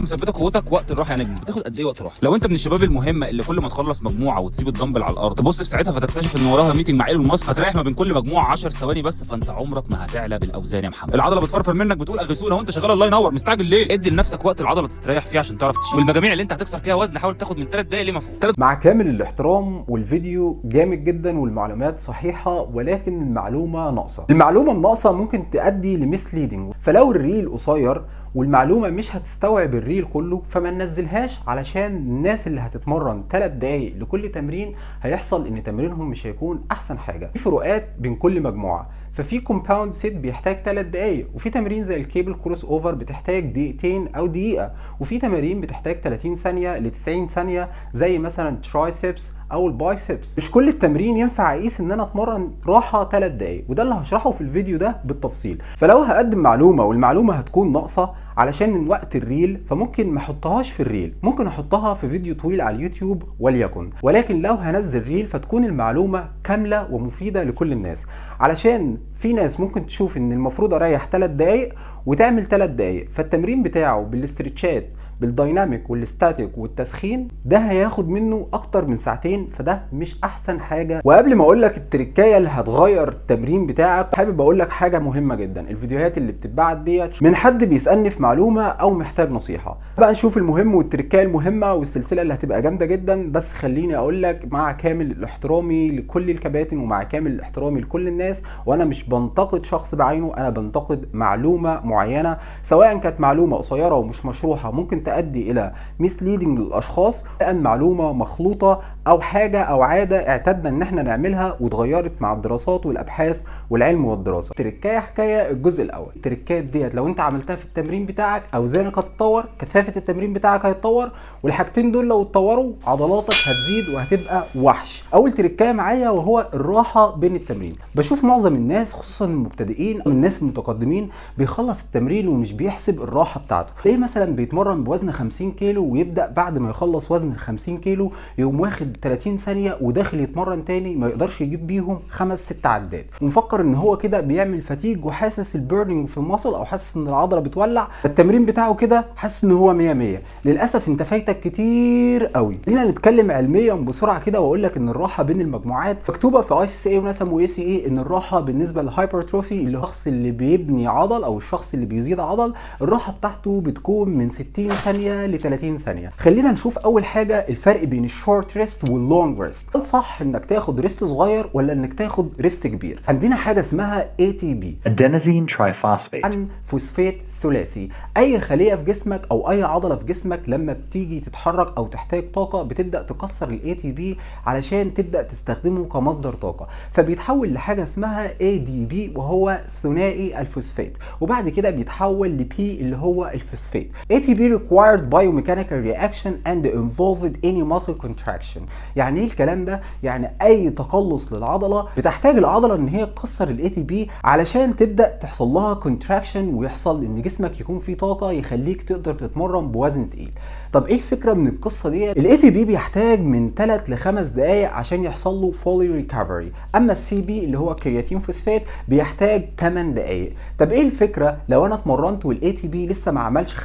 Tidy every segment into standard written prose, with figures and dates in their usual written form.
مثبته قوتك وقت الراحه يا نجم. بتاخد قد ايه وقت راحه؟ لو انت من الشباب المهمه اللي كل ما تخلص مجموعه وتسيب الدمبل على الارض تبص في ساعتها فتكتشف ان وراها ميتنج مع ايلون ماسك، فتريح ما بين كل مجموعه 10 ثواني بس، فانت عمرك ما هتعلى بالاوزان يا محمد. العضله بتفرفر منك بتقول اغثونا وانت شغال الله ينور، مستعجل ليه؟ ادي لنفسك وقت العضله تستريح فيه عشان تعرف تشيل. والمجاميع اللي انت هتكسر فيها وزن حاول تاخد من 3 دقائق لما فوق. مع كامل الاحترام والفيديو جامد جدا والمعلومات صحيحة، ولكن المعلومة ناقصة. المعلومة الناقصة ممكن تؤدي لميسليدنج، فلو الريل قصير والمعلومة مش هتستوعب الريل كله فما ننزلهاش، علشان الناس اللي هتتمرن 3 دقايق لكل تمرين هيحصل ان تمرينهم مش هيكون احسن حاجة. في فروقات بين كل مجموعة، ففي كومباوند سيت بيحتاج 3 دقايق، وفي تمرين زي الكيبل كروس اوفر بتحتاج دقيقتين او دقيقة، وفي تمارين بتحتاج 30 ثانية ل 90 ثانية زي مثلا ترايسبس او البايسبس. مش كل التمرين ينفع اقيس ان انا اتمرن راحة 3 دقايق، وده اللي هشرحه في الفيديو ده بالتفصيل. فلو هقدم معلومة والمعلومة هتكون ناقصة علشان من وقت الريل، فممكن ما احطهاش في الريل، ممكن احطها في فيديو طويل على اليوتيوب وليكن. ولكن لو هنزل ريل فتكون المعلومة كاملة ومفيدة لكل الناس، علشان في ناس ممكن تشوف ان المفروض اريح 3 دقايق وتعمل 3 دقايق، فالتمرين بتاعه بالاسترتشات بالدايناميك والستاتيك والتسخين ده هياخد منه اكتر من ساعتين، فده مش احسن حاجه. وقبل ما اقول لك التركايه اللي هتغير التمرين بتاعك، حابب اقول لك حاجه مهمه جدا. الفيديوهات اللي بتتبعت ديت من حد بيسالني في معلومه او محتاج نصيحه. بقى نشوف المهم والتركايه المهمه والسلسله اللي هتبقى جامده جدا. بس خليني اقول لك مع كامل احترامي لكل الكباتن ومع كامل احترامي لكل الناس، وانا مش بنتقد شخص بعينه، انا بنتقد معلومه معينه، سواء كانت معلومه قصيره ومش مشروحه ممكن تؤدي الى ميسليدنج للاشخاص، لان معلومه مخلوطه او حاجه او عاده اعتدنا ان احنا نعملها واتغيرت مع الدراسات والابحاث والعلم والدراسه. تركايه حكايه الجزء الاول. التركات ديت لو انت عملتها في التمرين بتاعك اوزانك هتتطور، كثافه التمرين بتاعك هيتطور، والحاجتين دول لو اتطوروا عضلاتك هتزيد وهتبقى وحش. اول تركايه معايا وهو الراحه بين التمرين. بشوف معظم الناس خصوصا المبتدئين او الناس المتقدمين بيخلص التمرين ومش بيحسب الراحه بتاعته. ليه مثلا بيتمرن بوزن 50 كيلو ويبدا بعد ما يخلص وزن ال 50 كيلو يقوم واخد 30 ثانيه وداخل يتمرن تاني ما يقدرش يجيب بيهم 5 6 عدات، ومفكر ان هو كده بيعمل فاتيج وحاسس البيرنينج في المصل او حاسس ان العضله بتولع، التمرين بتاعه كده حاسس ان هو 100 100. للاسف انت فايتك كتير قوي. خلينا نتكلم علميا بسرعه كده واقول لك ان الراحه بين المجموعات مكتوبه في ICCA ونسم وACE ان الراحه بالنسبه للهايبرتروفي اللي هو الشخص اللي بيبني عضل او الشخص اللي بيزيد عضل، الراحه بتاعته بتكون من 60 ثانيه ل 30 ثانيه. خلينا نشوف اول حاجه الفرق بين الشورت ريست واللونج ريست. هل صح انك تاخد ريست صغير ولا انك تاخد ريست كبير؟ عندنا حاجه اسمها ATP Adenosine triphosphate عن فوسفات ثلاثي. اي خليه في جسمك او اي عضله في جسمك لما بتيجي تتحرك او تحتاج طاقه بتبدا تكسر الاي تي بي علشان تبدا تستخدمه كمصدر طاقه، فبيتحول لحاجه اسمها ADP وهو ثنائي الفوسفات، وبعد كده بيتحول لبي اللي هو الفوسفات. ATP required biomechanical reaction and involved any muscle contraction. يعني ايه الكلام ده؟ يعني اي تقلص للعضله بتحتاج العضله ان هي تكسر الاي تي بي علشان تبدا تحصل لها كونتراكشن ويحصل ان جسمك يكون فيه طاقه يخليك تقدر تتمرن بوزن تقيل. طب ايه الفكره من القصه دي؟ الاي تي بي بيحتاج من 3 ل 5 دقائق عشان يحصل له فولي ريكفري، اما السي بي اللي هو كرياتين فوسفات بيحتاج 8 دقائق. طب ايه الفكره؟ لو انا اتمرنت والاي تي بي لسه ما عملش 50%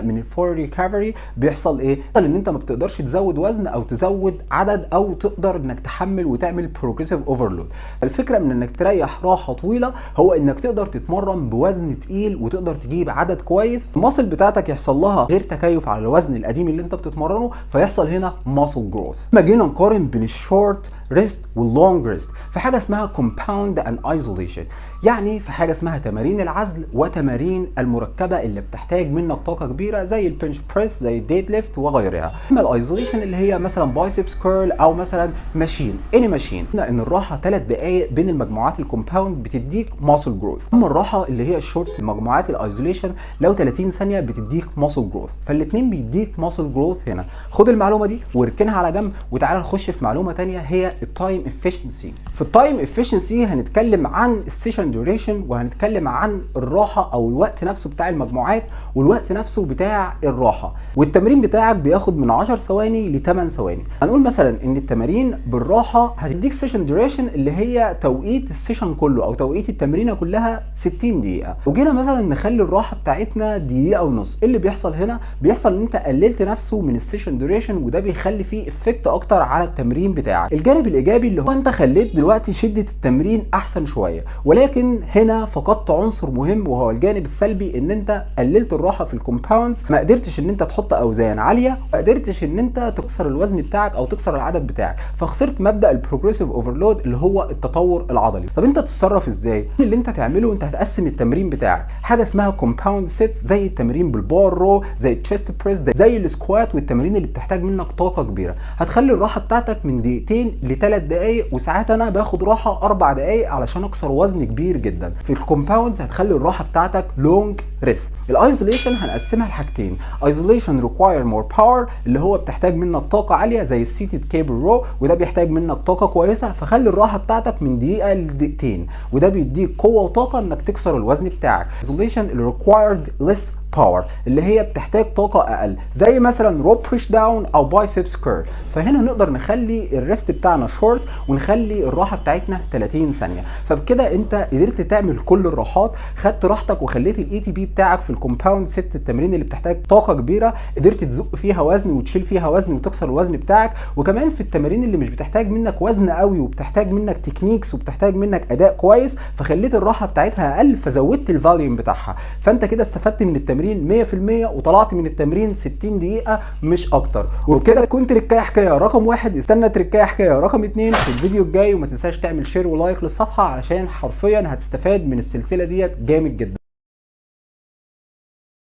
من الفولي ريكفري بيحصل ايه؟ بيحصل ان انت ما بتقدرش تزود وزن او تزود عدد او تقدر انك تحمل وتعمل بروجريسيف اوفرلود. الفكره من انك تريح راحه طويله هو انك تقدر تتمرن بوزن تقيل وتقدر تجيب عدد كويس، الماسل بتاعتك يحصل لها غير تكيف على الوزن القديم اللي انت بتتمرنه فيحصل هنا ماسل جروث. ما جينا نقارن بين الشورت ريست واللونج ريست في حاجه اسمها كومباوند اند ايزوليشن، يعني في حاجه اسمها تمارين العزل وتمارين المركبه اللي بتحتاج منك طاقه كبيره زي البنش بريس زي الديد ليفت وغيرها. اما الايزوليشن اللي هي مثلا بايسبس كيرل او مثلا ماشين اني ماشين، ان الراحه 3 دقائق بين المجموعات الكومباوند بتديك ماسل جروث، اما الراحه اللي هي الشورت مجموعات الايزوليشن لو 30 ثانيه بتديك ماسل جروث، فالاثنين بيديك ماسل جروث. هنا خد المعلومه دي واركنها على جنب وتعالى نخش في معلومه ثانيه هي التايم افيشنسي. في التايم افيشنسي هنتكلم عن السيشن ديوريشن، وهنتكلم عن الراحه او الوقت نفسه بتاع المجموعات والوقت نفسه بتاع الراحه. والتمرين بتاعك بياخد من 10 ثواني ل 8 ثواني. هنقول مثلا ان التمارين بالراحه هتديك سيشن ديوريشن اللي هي توقيت السيشن كله او توقيت التمرينه كلها 60 دقيقه. وجينا مثلا نخلي الراحه بتاعتنا دقيقه ونص، ايه اللي بيحصل هنا؟ بيحصل ان انت قللت نفسه من السيشن ديوريشن، وده بيخلي فيه افكت اكتر على التمرين بتاعك. الجانب الايجابي اللي هو انت خليت دلوقتي شده التمرين احسن شويه، ولكن هنا فقدت عنصر مهم وهو الجانب السلبي، ان انت قللت الراحه في الكومباوندز، ما قدرتش ان انت تحط اوزان عاليه، ما قدرتش ان انت تكسر الوزن بتاعك او تكسر العدد بتاعك، فخسرت مبدا البروجريسيف اوفرلود اللي هو التطور العضلي. طب انت تتصرف ازاي؟ اللي انت تعمله انت هتقسم التمرين بتاعك حاجه اسمها كومباوند سيت، زي التمرين بالبار رو، زي التشيست بريس، زي السكوات والتمارين اللي بتحتاج منك طاقه كبيره. هتخلي الراحه بتاعتك من دقيقتين ل3 دقائق، وساعات انا باخد راحه 4 دقائق علشان اكسر وزن كبير جدا. في الكومباوندز هتخلي الراحه بتاعتك لونج ريست. الايزوليشن هنقسمها لحاجتين، ايزوليشن ريكواير مور باور اللي هو بتحتاج منك طاقه عاليه زي السيتد كيبل رو، وده بيحتاج منك طاقه كويسه، فخلي الراحه بتاعتك من دقيقه لدقيقتين، وده بيديك قوه وطاقه انك تكسر الوزن بتاعك. ايزوليشن ريكوايرد ليس باور اللي هي بتحتاج طاقه اقل، زي مثلا روب بوش داون او بايسبس كيرل. فهنا نقدر نخلي الريست بتاعنا شورت ونخلي الراحه بتاعتنا 30 ثانيه. فبكده انت قدرت تعمل كل الراحات، خدت راحتك وخليت الاي تي بي بتاعك في الكومباوند ست، التمرين اللي بتحتاج طاقه كبيره قدرت تزق فيها وزن وتشيل فيها وزن وتكسر الوزن بتاعك. وكمان في التمارين اللي مش بتحتاج منك وزن قوي وبتحتاج منك تكنيكس وبتحتاج منك اداء كويس، فخليت الراحه بتاعتها اقل فزودت الفاليوم بتاعها. فانت كده استفدت من التمرين 100% وطلعت من التمرين 60 دقيقة مش اكتر. وبكده تكون تركاية حكاية رقم 1. استنى تركاية حكاية رقم 2 في الفيديو الجاي، وما تنساش تعمل شير ولايك للصفحة علشان حرفيا هتستفاد من السلسلة ديت جامد جدا.